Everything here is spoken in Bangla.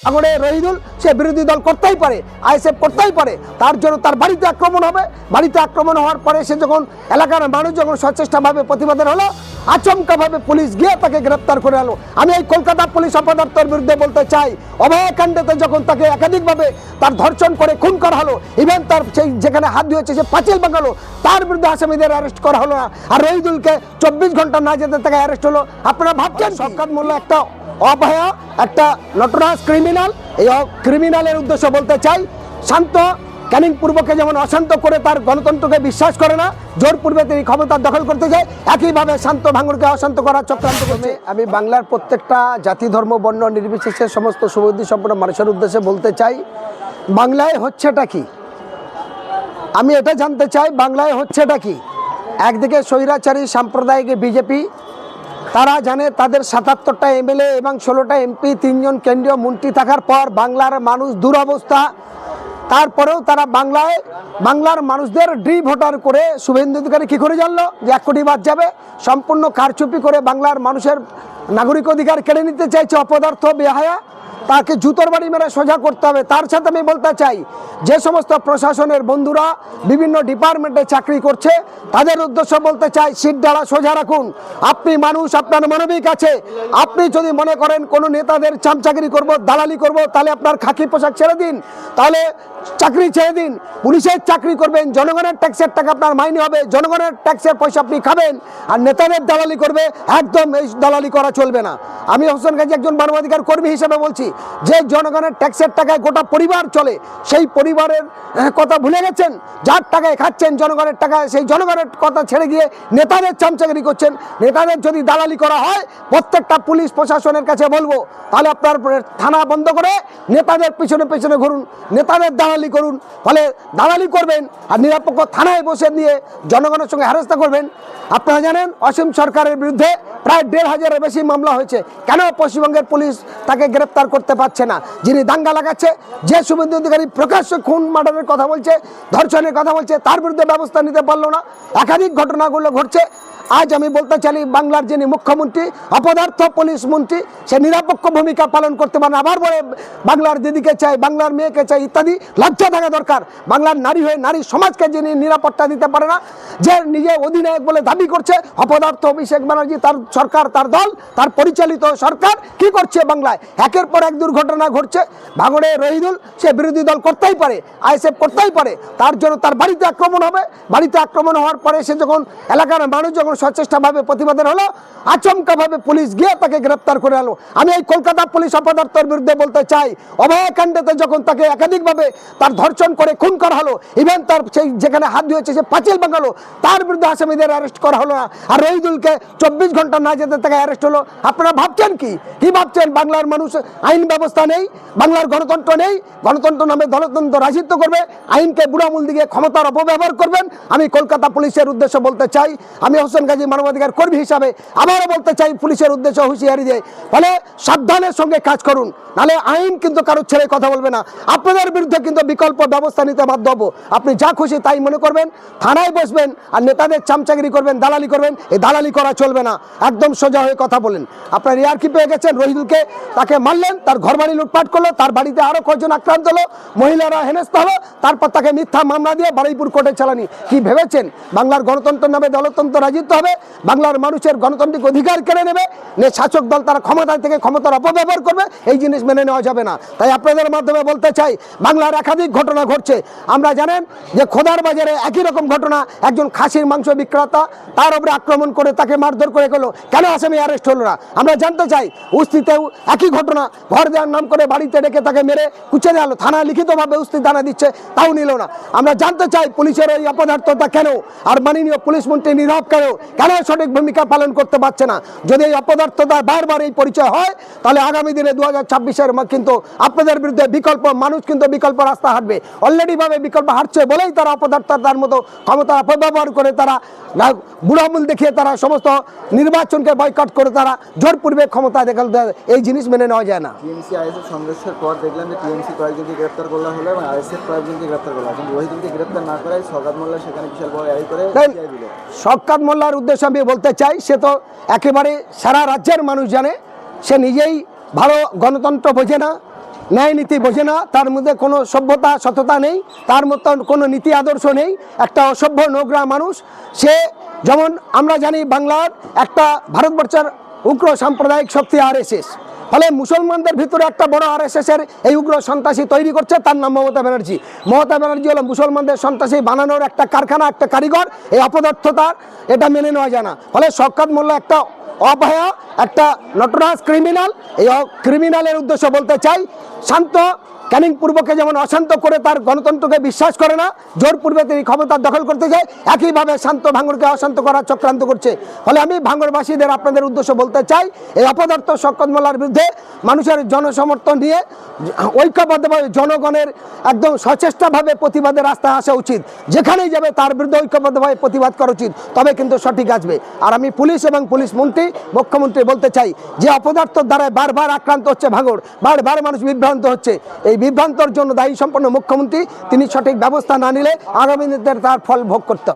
আগরে রহিদুল সে বিরোধী দল করতেই পারে, আইএসএফ করতেই পারে, তার জন্য তার বাড়িতে আক্রমণ হবে। বাড়িতে আক্রমণ হওয়ার পরে সে যখন এলাকার মানুষ যখন সচেষ্টভাবে প্রতিবাদের হলো, আচমকাভাবে পুলিশ গিয়ে তাকে গ্রেপ্তার করে আলো। আমি এই কলকাতা পুলিশ অপদার্থের বিরুদ্ধে বলতে চাই, অভয়াকাণ্ডেতে যখন তাকে একাধিকভাবে তার ধর্ষণ করে খুন করা হলো, ইভেন তার সেই যেখানে হাত ধুয়েছে সে পাঁচিল ভাঙালো, তার বিরুদ্ধে আসামিদের অ্যারেস্ট করা হলো না, আর রহিদুলকে 24 ঘন্টা না যেতে তাকে অ্যারেস্ট হলো। আপনারা ভাবছেন শওকত মোল্লা একটা অভয়া, একটা নটরাজ ক্রিমিনাল? এই ক্রিমিনালের উদ্দেশ্য বলতে চাই, শান্ত ক্যানিং পূর্বকে যেমন অশান্ত করে তার গণতন্ত্রকে বিশ্বাস করে না, জোরপূর্বে তিনি ক্ষমতা দখল করতে যায়, একইভাবে শান্ত ভাঙুরকে অশান্ত করার চক্রান্ত করছে। আমি বাংলার প্রত্যেকটা জাতি ধর্ম বর্ণ নির্বিশেষে সমস্ত সুবুদ্ধি সম্পন্ন মানুষের উদ্দেশ্যে বলতে চাই, বাংলায় হচ্ছেটা কি? আমি এটা জানতে চাই বাংলায় হচ্ছেটা কি? একদিকে স্বৈরাচারী সাম্প্রদায়িক বিজেপি, তারা জানে তাদের 77টা এমএলএ এবং 16টা এমপি, 3 জন কেন্দ্রীয় মন্ত্রী থাকার পর বাংলার মানুষ দুরবস্থা, তারপরেও তারা বাংলার মানুষদের ডি ভোটার করে শুভেন্দু অধিকারী কী করে জানলো যে 1 কোটি বাদ যাবে? সম্পূর্ণ কারচুপি করে বাংলার মানুষের নাগরিক অধিকার কেড়ে নিতে চাইছে অপদার্থ বেহায়া, তাকে জুতোর বাড়ি মেরে সোজা করতে হবে। তার সাথে আমি বলতে চাই, যে সমস্ত প্রশাসনের বন্ধুরা বিভিন্ন ডিপার্টমেন্টে চাকরি করছে তাদের উদ্দেশ্য বলতে চাই, সিট ডালা সোজা রাখুন। আপনি মানুষ, আপনার মানবিক আছে, আপনি যদি মনে করেন কোনো নেতাদের চামচাগিরি করব, দালালি করব, তাহলে আপনার খাকি পোশাক ছেড়ে দিন, তাহলে চাকরি ছেড়ে দিন, পুলিশের চাকরি করবেন, জনগণের ট্যাক্সের টাকা আপনার মাইনে হবে, জনগণের ট্যাক্সের পয়সা আপনি খাবেন, আর নেতাদের দালালি করবে, একদম এই দালালি করা চলবে না। আমি হোসেন গাজী একজন মানবাধিকার কর্মী হিসেবে বলছি, যে জনগণের ট্যাক্সের টাকায় গোটা পরিবার চলে, সেই পরিবারের কথা ভুলে গেছেন, যার টাকায় খাচ্ছেন জনগণের টাকায়, সেই জনগণের কথা ছেড়ে গিয়ে নেতাদের চামচাগিরি করছেন। নেতাদের যদি দালালি করা হয়, প্রত্যেকটা পুলিশ প্রশাসনের কাছে বলবো, তাহলে আপনার থানা বন্ধ করে নেতাদের পিছনে পিছনে ঘুরুন, নেতাদের দালালি করুন, ফলে দালালি করবেন আর নিরপেক্ষ থানায় বসে দিয়ে জনগণের সঙ্গে হেনস্থা করবেন। আপনারা জানেন অসীম সরকারের বিরুদ্ধে প্রায় 1,500-এর বেশি মামলা হয়েছে, কেন পশ্চিমবঙ্গের পুলিশ তাকে গ্রেপ্তার করতে পারছে না? যিনি দাঙ্গা লাগাচ্ছে, যে শুভেন্দু অধিকারী প্রকাশ্যে খুন মার্ডারের কথা বলছে, ধর্ষণের কথা বলছে, তার বিরুদ্ধে ব্যবস্থা নিতে পারলো না। একাধিক ঘটনাগুলো ঘটছে। আজ আমি বলতে চাই, বাংলার যিনি মুখ্যমন্ত্রী, অপদার্থ পুলিশ মন্ত্রী, সে নিরপেক্ষ ভূমিকা পালন করতে পারে না। আবার বলে বাংলার দিদিকে চাই, বাংলার মেয়েকে চাই ইত্যাদি, লজ্জা থাকা দরকার। বাংলার নারী হয়ে নারী সমাজকে যিনি নিরাপত্তা দিতে পারে না, যে নিজে অধিনায়ক বলে দাবি করছে, অপদার্থ অভিষেক ব্যানার্জি, তার সরকার, তার দল, তার পরিচালিত সরকার কি করছে বাংলায়? একের পর এক দুর্ঘটনা ঘটছে। ভাঙড়ে রহিদুল সে বিরোধী দল করতেই পারে, আইএসএফ করতেই পারে, তার জন্য তার বাড়িতে আক্রমণ হবে। বাড়িতে আক্রমণ হওয়ার পরে সে যখন এলাকার মানুষ যখন সচেষ্টভাবে প্রতিবাদের হলো, আচমকাভাবে পুলিশ গিয়ে তাকে গ্রেপ্তার করে আলো। আমি এই কলকাতা পুলিশ অপদার্থের বিরুদ্ধে বলতে চাই, অভয়াকাণ্ডেতে যখন তাকে একাধিকভাবে তার ধর্ষণ করে খুন করা হলো, ইভেন তার সেই যেখানে হাত ধুয়েছে সে পাঁচিল ভাঙালো, তার বিরুদ্ধে আসামিদের অ্যারেস্ট করা হলো না, আর রহিদুলকে 24 ঘন্টা না যেতে তাকে অ্যারেস্ট হলো। আপনারা ভাবছেন কি ভাবছেন? বাংলার মানুষ আইন ব্যবস্থা নেই, বাংলার গণতন্ত্র নেই, গণতন্ত্র নামে দলতন্ত্র রাজত্ব করবে, আইনকে বুড়ামূল দিকে ক্ষমতার অপব্যবহার করবেন। আমি কলকাতা পুলিশের উদ্দেশ্য বলতে চাই, আমি হোসেন গাজী মানবাধিকার কর্মী হিসাবে আবারও বলতে চাই, পুলিশের উদ্দেশ্য হুঁশিয়ারি দিয়ে, ফলে সাবধানের সঙ্গে কাজ করুন, নাহলে আইন কিন্তু কারোর ছেড়ে কথা বলবে না। আপনাদের বিরুদ্ধে কিন্তু বিকল্প ব্যবস্থা নিতে বাধ্য হবো। আপনি যা খুশি তাই মনে করবেন, থানায় বসবেন আর নেতাদের চামচাগিরি করবেন, দালালি করবেন, এই দালালি করা চলবে না। একদম সোজা হয়ে কথা বলেন। আপনার ইয়ার কি পেয়ে গেছেন? রহিদুলকে তাকে মারলেন, তার ঘরবাড়ি লুটপাট করলো, তার বাড়িতে আরো কয়েকজন আক্রান্ত হলো, মহিলারা হেনস্থা হলো, তারপর তাকে মিথ্যা মামলা দিয়ে বারুইপুর কোর্টে চালানি। কি ভেবেছেন বাংলার গণতন্ত্রের নামে দলতন্ত্র রাজত্ব হবে? বাংলার মানুষের গণতান্ত্রিক অধিকার কেড়ে নেবে, শাসক দল তারা ক্ষমতা থেকে ক্ষমতার অপব্যবহার করবে, এই জিনিস মেনে নেওয়া যাবে না। তাই আপনাদের মাধ্যমে বলতে চাই, বাংলার একাধিক ঘটনা ঘটছে। আমরা জানেন যে খোদার বাজারে একই রকম ঘটনা, একজন খাসির মাংস বিক্রেতা, তার উপরে আক্রমণ করে তাকে মারধর করে গেল, কেন আসামি অ্যারেস্ট হলো না? আমরা জানতে চাই। উস্তিতেও একই ঘটনা, ঘর দেওয়ার নাম করে বাড়িতে ডেকে তাকে মেরে কুচে দেওয়া হলো, থানা লিখিতভাবে উস্তি দানা দিচ্ছে, তাও নিল না। আমরা জানতে চাই পুলিশের এই অপদার্থতা কেন, আর মাননীয় পুলিশ মন্ত্রী নীরব কেন সঠিক ভূমিকা পালন করতে পারছে না? যদি এই অপদার্থতা বারবার এই পরিচয় হয়, তাহলে আগামী দিনে 2026-এর কিন্তু আপনাদের বিরুদ্ধে বিকল্প মানুষ কিন্তু বিকল্প রাস্তা হাঁটবে। অলরেডি ভাবে বিকল্প হাঁটছে বলেই তারা অপদার্থতার মতো ক্ষমতা অপব্যবহার করে, তারা বুড়ামূল দেখিয়ে তারা সমস্ত নির্বাচনকে বয়কট করে তারা জোরপূর্বে ক্ষমতা দেখাল। এই জিনিস মেনে নেওয়া যায় না। টিএমসি আইএসএফ সংঘর্ষের পর দেখলাম যে টিএমসি কয়েকজনকে গ্রেপ্তার করা হলো এবং আইএসএফ কয়েকজনকে গ্রেপ্তার করা, কিন্তু রহিদুলকে গ্রেপ্তার না করায় শওকত মোল্লা সেখানে বিশাল বড় র্যালি করে দিল। শওকত মোল্লার উদ্দেশ্যে আমি বলতে চাই, সে তো একেবারে সারা রাজ্যের মানুষ জানে, সে নিজেই ভালো গণতন্ত্র বোঝে না, ন্যায় নীতি বোঝে না, তার মধ্যে কোনো সভ্যতা সততা নেই, তার মতন কোনো নীতি আদর্শ নেই, একটা অসভ্য নোংরা মানুষ সে। যেমন আমরা জানি বাংলার একটা ভারতবর্ষের উগ্র সাম্প্রদায়িক শক্তি আরএসএস, ফলে মুসলমানদের ভিতরে একটা বড় আরএসএসের এই উগ্র সন্ত্রাসী তৈরি করছে, তার নাম মমতা ব্যানার্জি। মমতা ব্যানার্জি হলো মুসলমানদের সন্ত্রাসী বানানোর একটা কারখানা, একটা কারিগর। এই অপদার্থতার এটা মেনে নেওয়া যায় না। ফলে শওকত মোল্লা একটা অভয়া, একটা নটরাজ ক্রিমিনাল। এই ক্রিমিনালের উদ্দেশ্য বলতে চাই, শান্ত ক্যানিং পূর্বকে যেমন অশান্ত করে তার গণতন্ত্রকে বিশ্বাস করে না, জোরপূর্বে তিনি ক্ষমতা দখল করতে যায়, একইভাবে শান্ত ভাঙড়কে অশান্ত করার চক্রান্ত করছে। ফলে আমি ভাঙড়বাসীদের আপনাদের উদ্দেশ্য বলতে চাই, এই অপদার্থ শওকত মোল্লার বিরুদ্ধে মানুষের জনসমর্থন নিয়ে ঐক্যবদ্ধভাবে জনগণের একদম সচেষ্টভাবে প্রতিবাদের রাস্তায় আসা উচিত। যেখানেই যাবে তার বিরুদ্ধে ঐক্যবদ্ধভাবে প্রতিবাদ করা উচিত, তবে কিন্তু সঠিক আসবে। আর আমি পুলিশ এবং পুলিশ মন্ত্রী, মুখ্যমন্ত্রী বলতে চাই, যে অপদার্থর দ্বারা বারবার আক্রান্ত হচ্ছে ভাঙড়, বারবার মানুষ বিভ্রান্ত হচ্ছে, এই বিভ্রান্তর জন্য দায়ী সম্পন্ন মুখ্যমন্ত্রী। তিনি সঠিক ব্যবস্থা না নিলে আগামী দিনে তার ফল ভোগ করতে হবে।